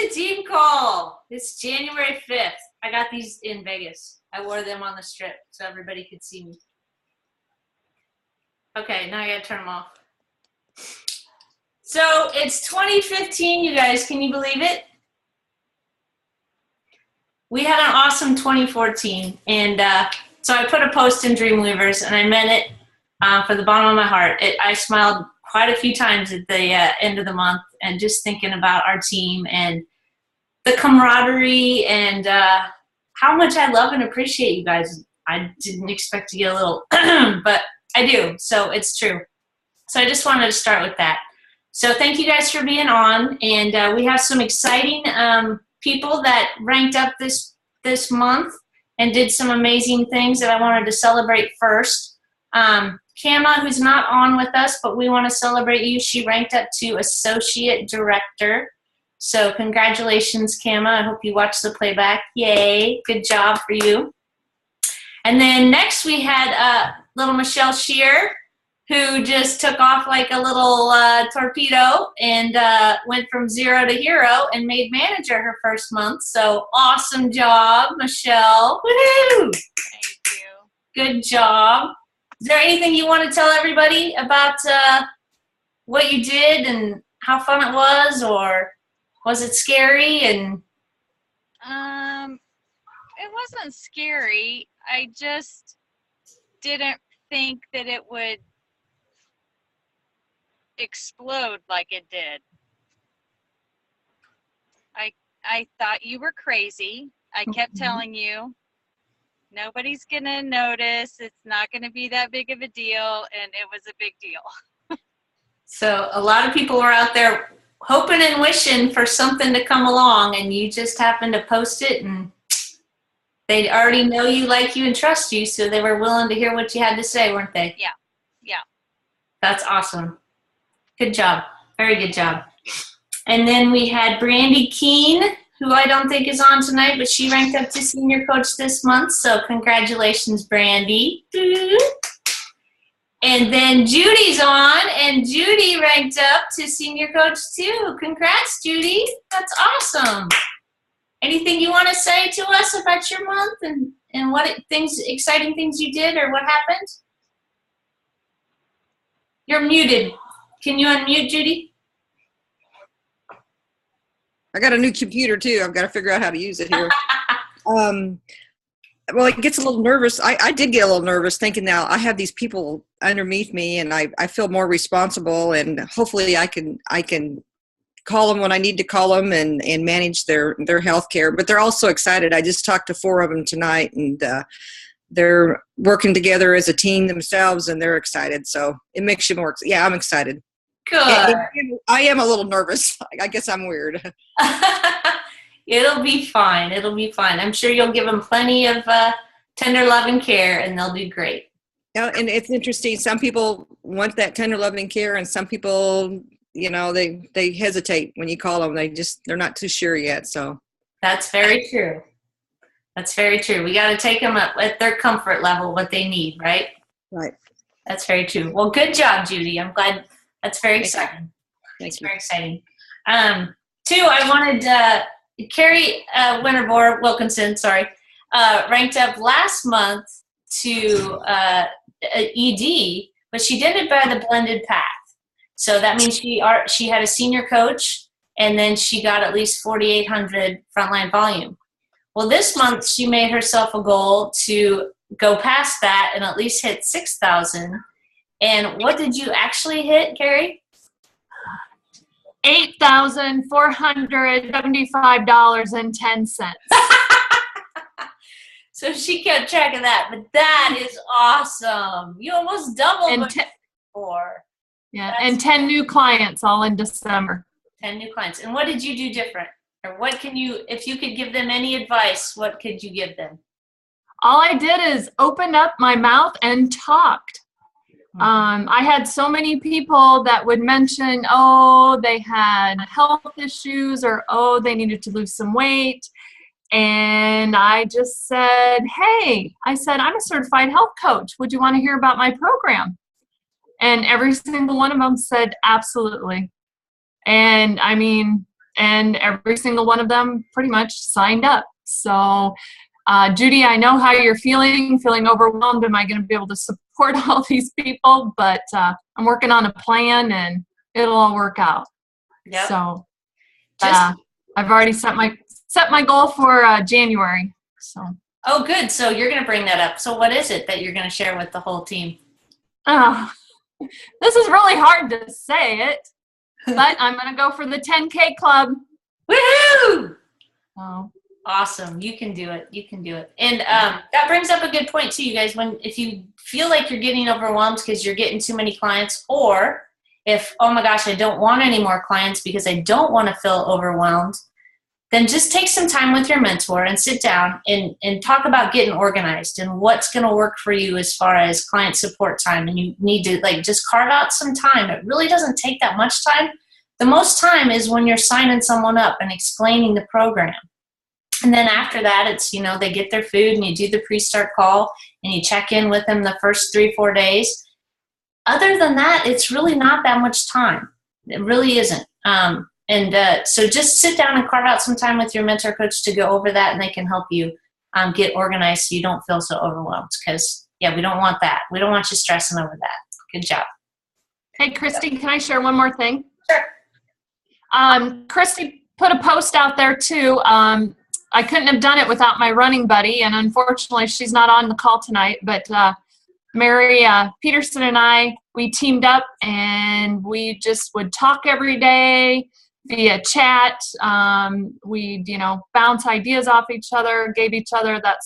the team call. It's January 5th. I got these in Vegas. I wore them on the strip so everybody could see me. Okay, now I gotta turn them off. So it's 2015, you guys. Can you believe it? We had an awesome 2014, and so I put a post in Dreamweavers, and I meant it for the bottom of my heart. I smiled quite a few times at the end of the month, and just thinking about our team and the camaraderie and how much I love and appreciate you guys. I didn't expect to get a little, but I do, so it's true. So I just wanted to start with that. So thank you guys for being on, and we have some exciting people that ranked up this month and did some amazing things that I wanted to celebrate first. Kama, who's not on with us, but we want to celebrate you. She ranked up to Associate Director. So congratulations, Kama. I hope you watch the playback. Yay. Good job for you. And then next we had little Michelle Shear, who just took off like a little torpedo and went from 0 to hero and made manager her first month. So awesome job, Michelle. Woohoo! Thank you. Good job. Is there anything you want to tell everybody about what you did and how fun it was, or was it scary? And it wasn't scary. I just didn't think that it would explode like it did. I thought you were crazy. I kept telling you, nobody's gonna notice. It's not gonna be that big of a deal, and it was a big deal. So a lot of people were out there hoping and wishing for something to come along, and you just happened to post it, and they already know you, like you, and trust you, so they were willing to hear what you had to say, weren't they? Yeah. That's awesome. Good job. Very good job. And then we had Brandy Keene, who I don't think is on tonight, but she ranked up to senior coach this month, so congratulations, Brandy. And then Judy's on, and Judy ranked up to senior coach too. Congrats, Judy. That's awesome. Anything you want to say to us about your month and what exciting things you did or what happened? You're muted. Can you unmute, Judy? I got a new computer too. I've got to figure out how to use it here. Well, it gets a little nervous. I did get a little nervous thinking now I have these people underneath me, and I feel more responsible, and hopefully I can call them when I need to call them and manage their health care. But they're all so excited. I just talked to 4 of them tonight, and they're working together as a team themselves, and they're excited. So it makes you more. Yeah, I'm excited. Good. I am a little nervous. I guess I'm weird. It'll be fine. It'll be fine. I'm sure you'll give them plenty of tender love and care, and they'll do great. Yeah, and it's interesting. Some people want that tender love and care, and some people, they hesitate when you call them. They're not too sure yet. So that's very true. That's very true. We got to take them up at their comfort level, what they need, right? Right. That's very true. Well, good job, Judy. I'm glad. That's very exciting. Thank you. Very exciting. Two, I wanted Carrie Wilkinson, ranked up last month to ED, but she did it by the blended path. So that means she had a senior coach, and then she got at least 4,800 frontline volume. Well, this month she made herself a goal to go past that and at least hit 6,000. And what did you actually hit, Carrie? $8,475.10. So she kept track of that, but that is awesome. You almost doubled before. Yeah, and 10 new clients all in December. 10 new clients. And what did you do different? Or what can you, if you could give them any advice, what could you give them? All I did is open up my mouth and talked. I had so many people that would mention, they had health issues, or, they needed to lose some weight. And I just said, I'm a certified health coach. Would you want to hear about my program? And every single one of them said, absolutely. And I mean, and every single one of them pretty much signed up. So, Judy, I know how you're feeling overwhelmed. Am I going to be able to support all these people? But I'm working on a plan, and it'll all work out. Yep. So, I've already set my goal for January. So. Oh, good. So you're going to bring that up. So what is it that you're going to share with the whole team? Oh, this is really hard to say it, but I'm going to go for the 10K club. Woohoo! Oh. Awesome. You can do it. You can do it. And that brings up a good point too, you guys. If you feel like you're getting overwhelmed because you're getting too many clients, or if, oh my gosh, I don't want any more clients because I don't want to feel overwhelmed, then just take some time with your mentor and sit down and talk about getting organized and what's going to work for you as far as client support time. And you need to just carve out some time. It really doesn't take that much time. The most time is when you're signing someone up and explaining the program. And then after that, it's, they get their food and you do the pre-start call and you check in with them the first 3-4 days. Other than that, it's really not that much time. It really isn't. So just sit down and carve out some time with your mentor coach to go over that, and they can help you get organized so you don't feel so overwhelmed. Because, we don't want that. We don't want you stressing over that. Good job. Hey, Christy, can I share one more thing? Sure. Christy put a post out there, too. I couldn't have done it without my running buddy, and unfortunately, she's not on the call tonight. But Mary Peterson and I, we teamed up, and we just would talk every day via chat. We'd, bounce ideas off each other, gave each other that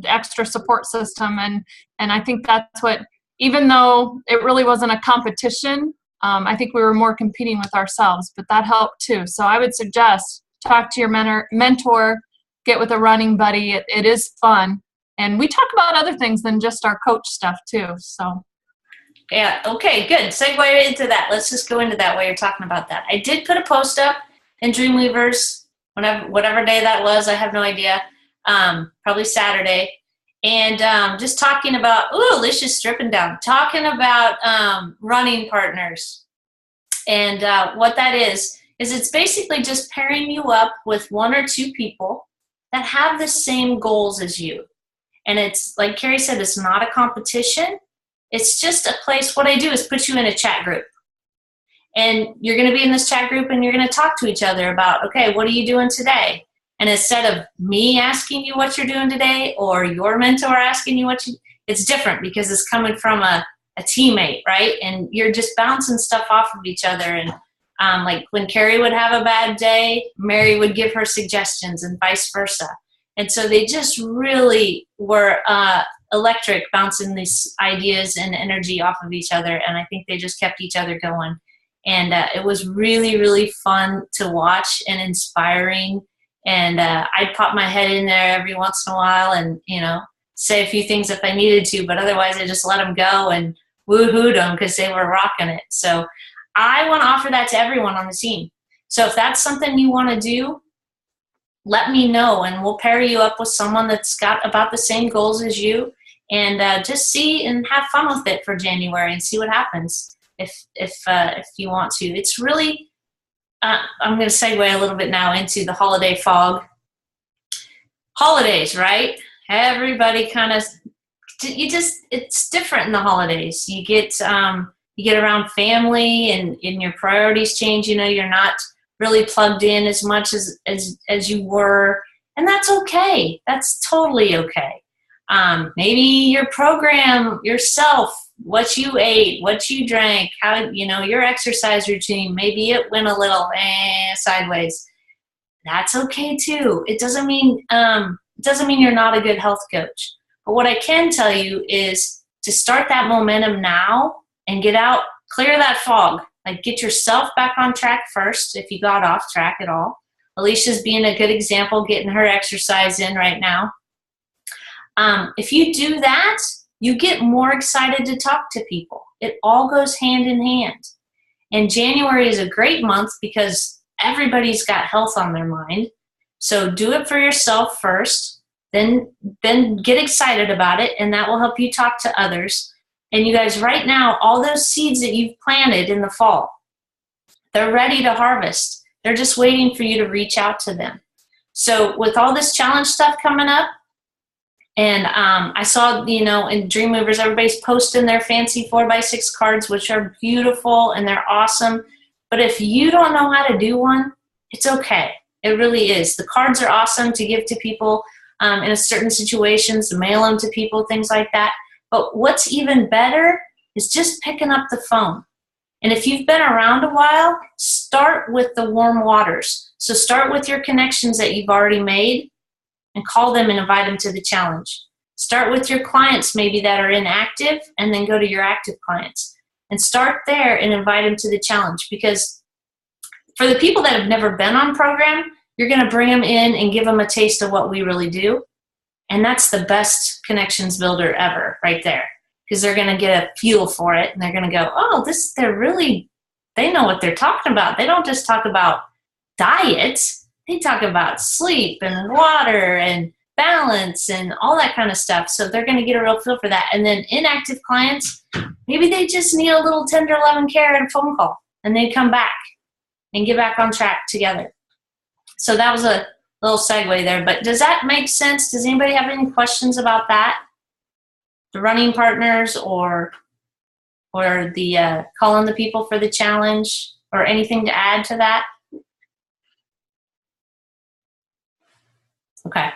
extra support system. And I think that's what, even though it really wasn't a competition, I think we were more competing with ourselves, but that helped too. So I would suggest talk to your mentor, get with a running buddy. It is fun. And we talk about other things than just our coach stuff too. So. Yeah, okay, good. Segue into that. Let's just go into that while you're talking about that. I did put a post up in Dreamweavers, whatever day that was, I have no idea, probably Saturday, and just talking about, Alicia's stripping down, talking about running partners. And what that is it's basically just pairing you up with 1 or 2 people that have the same goals as you. And it's, like Carrie said, it's not a competition. It's just a place. What I do is put you in a chat group. And you're going to be in this chat group and you're going to talk to each other about, okay, what are you doing today? And instead of me asking you what you're doing today or your mentor asking you it's different because it's coming from a teammate, right? And you're just bouncing stuff off of each other. And like when Carrie would have a bad day, Mary would give her suggestions and vice versa. And so they just really were electric, bouncing these ideas and energy off of each other. And I think they just kept each other going. And it was really, really fun to watch and inspiring. And I'd pop my head in there every once in a while and, say a few things if I needed to, but otherwise I just let them go and woo-hooed them because they were rocking it. So I want to offer that to everyone on the team. So if that's something you want to do, let me know and we'll pair you up with someone that's got about the same goals as you, and just see and have fun with it for January and see what happens if you want to. It's really, I'm going to segue a little bit now into the holiday fog. Holidays, right? Everybody kind of, it's different in the holidays. You get around family and your priorities change. You're not really plugged in as much as you were, and that's okay. That's totally okay. Maybe your program, yourself, what you ate, what you drank, how, your exercise routine, maybe it went a little sideways. That's okay too. It doesn't mean you're not a good health coach. But what I can tell you is to start that momentum now and get out, clear that fog. Like get yourself back on track first if you got off track at all. Alicia's being a good example, getting her exercise in right now. If you do that, you get more excited to talk to people. It all goes hand in hand. And January is a great month because everybody's got health on their mind. So do it for yourself first, then get excited about it, and that will help you talk to others. And you guys, right now, all those seeds that you've planted in the fall, they're ready to harvest. They're just waiting for you to reach out to them. So with all this challenge stuff coming up, and I saw, in Dreamweavers, everybody's posting their fancy 4x6 cards, which are beautiful and they're awesome. But if you don't know how to do one, it's okay. It really is. The cards are awesome to give to people in a certain situations, to mail them to people, things like that. But what's even better is just picking up the phone. And if you've been around a while, start with the warm waters. So start with your connections that you've already made and call them and invite them to the challenge. Start with your clients maybe that are inactive, and then go to your active clients. And start there and invite them to the challenge. Because for the people that have never been on program, you're going to bring them in and give them a taste of what we really do. And that's the best connections builder ever right there. Because they're going to get a feel for it, and they're going to go, oh, they know what they're talking about. They don't just talk about diet. They talk about sleep and water and balance and all that kind of stuff. So they're going to get a real feel for that. And then inactive clients, maybe they just need a little tender loving care and a phone call, and they come back and get back on track together. So that was a little segue there. But does that make sense? Does anybody have any questions about that? The running partners or the calling the people for the challenge, or anything to add to that? Okay.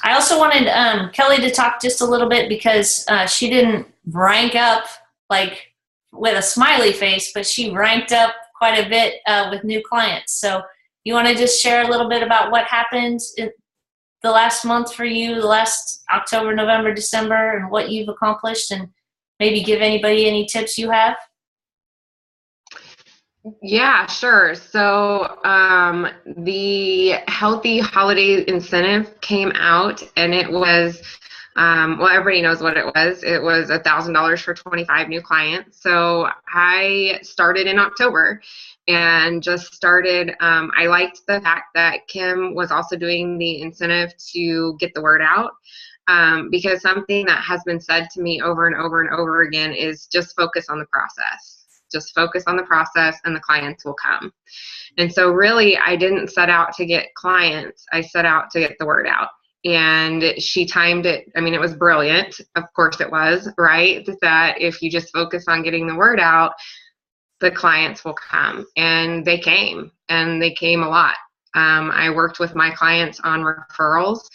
I also wanted Kelly to talk just a little bit, because she didn't rank up like with a smiley face, but she ranked up quite a bit with new clients. So you want to just share a little bit about what happened in the last month for you, the last October, November, December, and what you've accomplished, and maybe give anybody any tips you have? Yeah, sure. So the Healthy Holiday Incentive came out, and it was, well, everybody knows what it was. It was $1,000 for 25 new clients. So I started in October and just started. I liked the fact that Kim was also doing the incentive to get the word out. Because something that has been said to me over and over and over again is just focus on the process. Just focus on the process and the clients will come. And so really, I didn't set out to get clients. I set out to get the word out. And she timed it. I mean, it was brilliant. Of course it was, right? That if you just focus on getting the word out, the clients will come. And they came, and they came a lot. I worked with my clients on referrals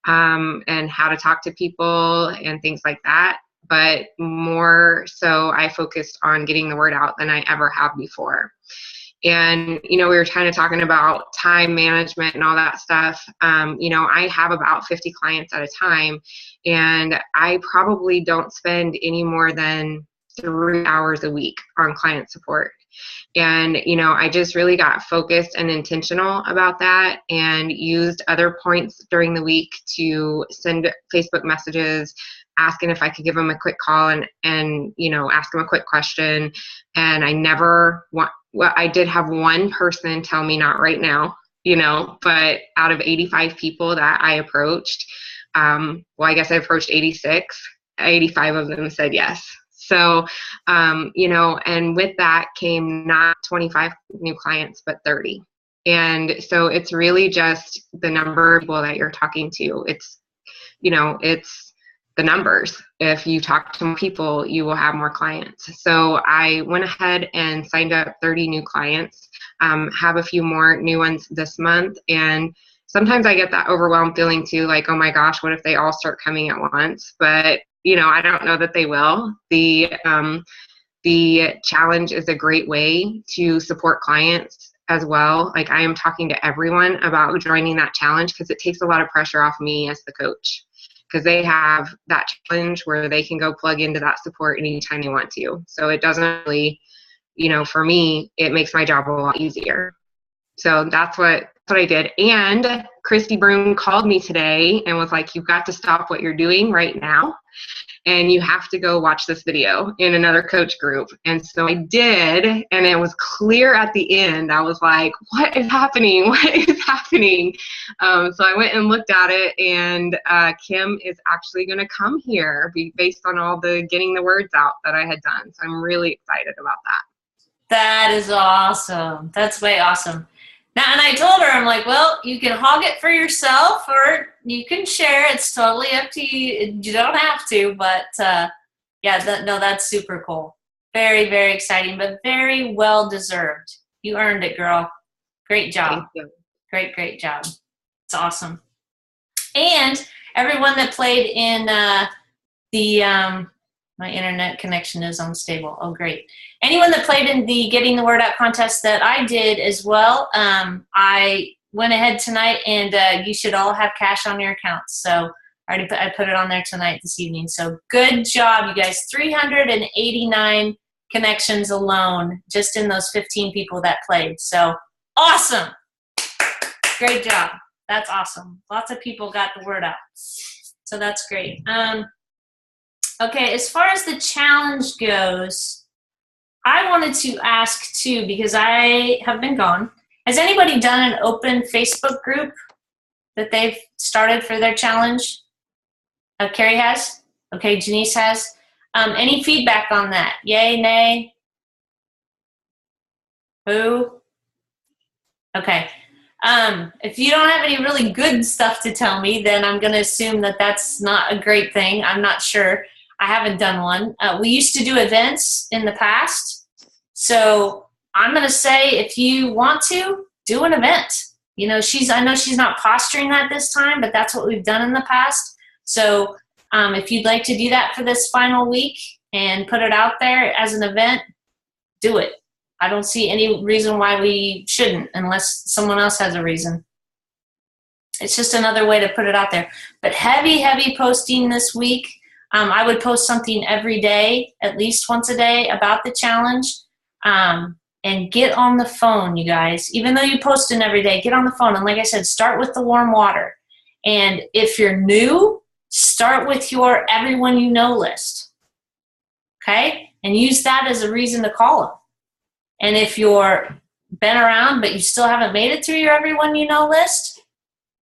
and how to talk to people and things like that. But more so, I focused on getting the word out than I ever have before. And, we were kind of talking about time management and all that stuff. I have about 50 clients at a time, and I probably don't spend any more than 3 hours a week on client support. And, I just really got focused and intentional about that, and used other points during the week to send Facebook messages asking if I could give them a quick call and ask them a quick question. And I did have one person tell me not right now, but out of 85 people that I approached, I guess I approached 86, 85 of them said yes. So, and with that came not 25 new clients, but 30. And so it's really just the number of people that you're talking to. It's the numbers. If you talk to more people, you will have more clients. So I went ahead and signed up 30 new clients, have a few more new ones this month. And sometimes I get that overwhelmed feeling too, like, oh my gosh, what if they all start coming at once? But, I don't know that they will. The challenge is a great way to support clients as well. Like, I am talking to everyone about joining that challenge, because it takes a lot of pressure off me as the coach, because they have that challenge where they can go plug into that support anytime they want to. So it doesn't really, for me, it makes my job a lot easier. So that's what I did. And Christy Broom called me today and was like, you've got to stop what you're doing right now, and you have to go watch this video in another coach group. And so I did, and it was clear at the end. I was like, what is happening? What is happening? So I went and looked at it, and Kim is actually going to come here based on all the getting the words out that I had done. So I'm really excited about that. That is awesome. That's way awesome. Now, and I told her, I'm like, well, you can hog it for yourself or you can share. It's totally up to you. You don't have to, but yeah, no, that's super cool. Very, very exciting, but very well deserved. You earned it, girl. Great job. Thank you. Great, great job. It's awesome. And everyone that played in my internet connection is unstable. Oh, great. Anyone that played in the Getting the Word Out contest that I did as well, I went ahead tonight, and you should all have cash on your accounts. So I put it on there tonight, this evening. So good job, you guys. 389 connections alone, just in those 15 people that played. So awesome. Great job. That's awesome. Lots of people got the word out. So that's great. Okay, as far as the challenge goes, I wanted to ask too, because I have been gone. Has anybody done an open Facebook group that they've started for their challenge? Carrie has? Okay, Janice has. Any feedback on that? Yay, nay? Who? Okay. If you don't have any really good stuff to tell me, then I'm going to assume that that's not a great thing. I'm not sure. I haven't done one. We used to do events in the past. So I'm going to say if you want to, do an event. You know, I know she's not posturing that this time, but that's what we've done in the past. So if you'd like to do that for this final week and put it out there as an event, do it. I don't see any reason why we shouldn't unless someone else has a reason. It's just another way to put it out there. But heavy posting this week. I would post something every day, at least once a day, about the challenge. And get on the phone, you guys. Even though you post it every day, get on the phone. And like I said, start with the warm water. And if you're new, start with your everyone you know list. Okay? And use that as a reason to call them. And if you're been around but you still haven't made it through your everyone you know list,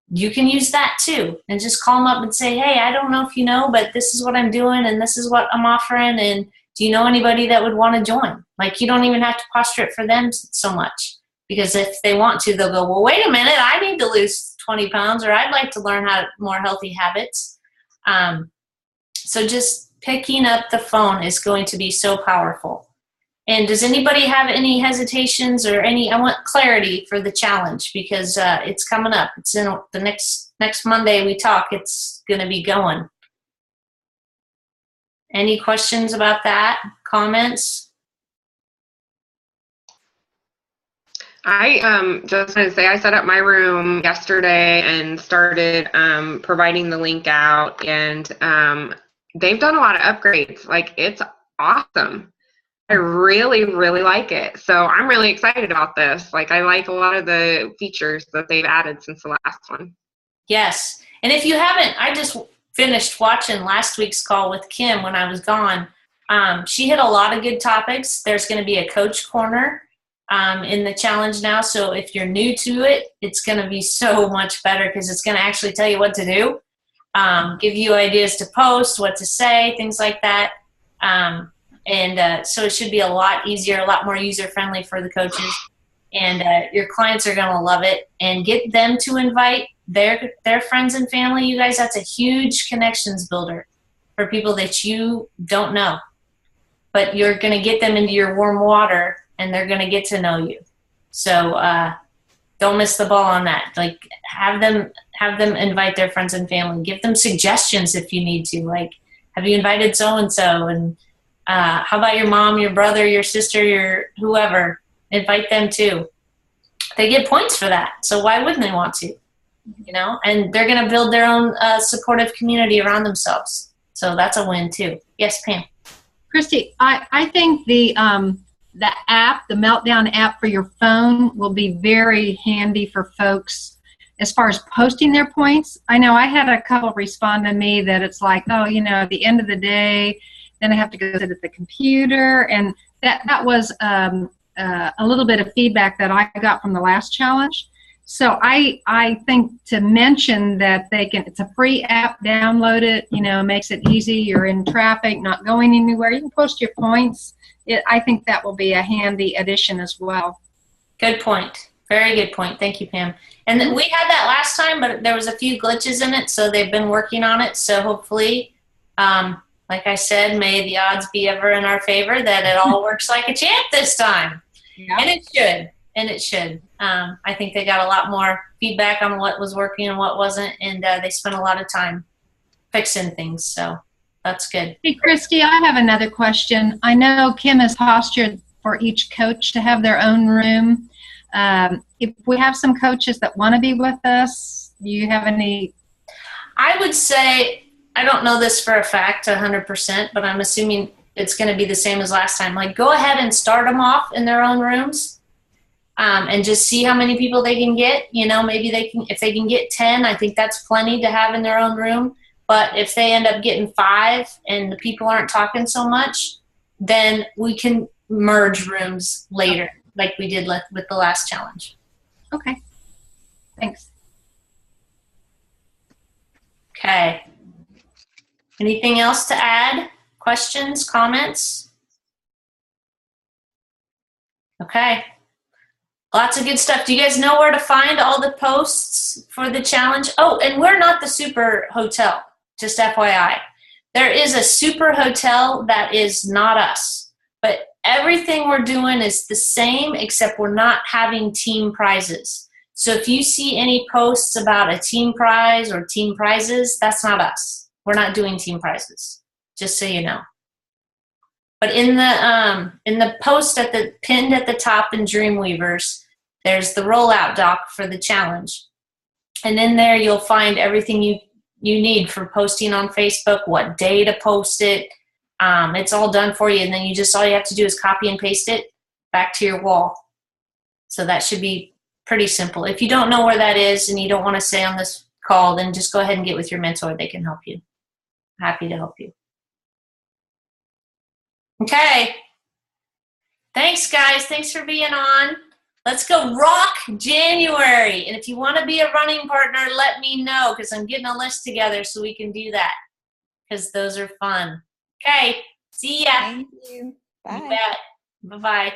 you can use that too. And just call them up and say, hey, I don't know if you know, but this is what I'm doing and this is what I'm offering. And do you know anybody that would want to join? Like, you don't even have to posture it for them so much. Because if they want to, they'll go, well, wait a minute, I need to lose 20 pounds or I'd like to learn more healthy habits. So just picking up the phone is going to be so powerful. And does anybody have any hesitations or I want clarity for the challenge because it's coming up. It's in the next Monday we talk. It's going to be going. Any questions about that? Comments? I just want to say I set up my room yesterday and started providing the link out, and they've done a lot of upgrades. Like, it's awesome. I really like it. So I'm really excited about this. Like, I like a lot of the features that they've added since the last one. Yes. And if you haven't, I just finished watching last week's call with Kim when I was gone. She hit a lot of good topics. There's going to be a coach corner in the challenge now. So if you're new to it, it's going to be so much better because it's going to actually tell you what to do, give you ideas to post, what to say, things like that. So it should be a lot easier, a lot more user-friendly for the coaches. And your clients are going to love it. And get them to invite their friends and family. You guys, that's a huge connections builder for people that you don't know. But you're going to get them into your warm water, and they're going to get to know you. So don't miss the ball on that. Like, have them invite their friends and family. Give them suggestions if you need to. Like, have you invited so-and-so? And how about your mom, your brother, your sister, your whoever? Invite them too. They get points for that. So why wouldn't they want to? You know, and they're going to build their own supportive community around themselves. So that's a win too. Yes, Pam. Christy, I think the app, the Meltdown app for your phone will be very handy for folks as far as posting their points. I know I had a couple respond to me that it's like, oh, you know, at the end of the day, then I have to go sit at the computer. And that was a little bit of feedback that I got from the last challenge. So I think to mention that it's a free app, download it, you know, makes it easy. You're in traffic, not going anywhere. You can post your points. I think that will be a handy addition as well. Good point. Very good point. Thank you, Pam. And then we had that last time, but there was a few glitches in it, so they've been working on it. So hopefully, like I said, may the odds be ever in our favor that it all works like a champ this time. Yeah. And it should. And it should. I think they got a lot more feedback on what was working and what wasn't, and they spent a lot of time fixing things. So that's good. Hey, Christy, I have another question. I know Kim has postured for each coach to have their own room. If we have some coaches that want to be with us, do you have any? I would say, I don't know this for a fact 100%, but I'm assuming it's going to be the same as last time. Like, go ahead and start them off in their own rooms, and just see how many people they can get. You know, maybe they can, if they can get 10, I think that's plenty to have in their own room. But if they end up getting 5 and the people aren't talking so much, then we can merge rooms later, like we did with the last challenge. Okay. Thanks. Okay. Anything else to add? Questions, comments? Okay. Lots of good stuff. Do you guys know where to find all the posts for the challenge? Oh, and we're not the Super Hotel, just FYI. There is a Super Hotel that is not us, but everything we're doing is the same, except we're not having team prizes. So if you see any posts about a team prize or team prizes, that's not us. We're not doing team prizes, just so you know. But in the post pinned at the top in Dreamweavers, there's the rollout doc for the challenge. And in there you'll find everything you need for posting on Facebook, what day to post it. It's all done for you, and then all you have to do is copy and paste it back to your wall. So that should be pretty simple. If you don't know where that is and you don't want to say on this call, then just go ahead and get with your mentor. They can help you. Happy to help you. Okay. Thanks, guys. Thanks for being on. Let's go rock January. And if you want to be a running partner, let me know, because I'm getting a list together so we can do that, because those are fun. Okay. See ya. Thank you. Bye. You bet. Bye-bye.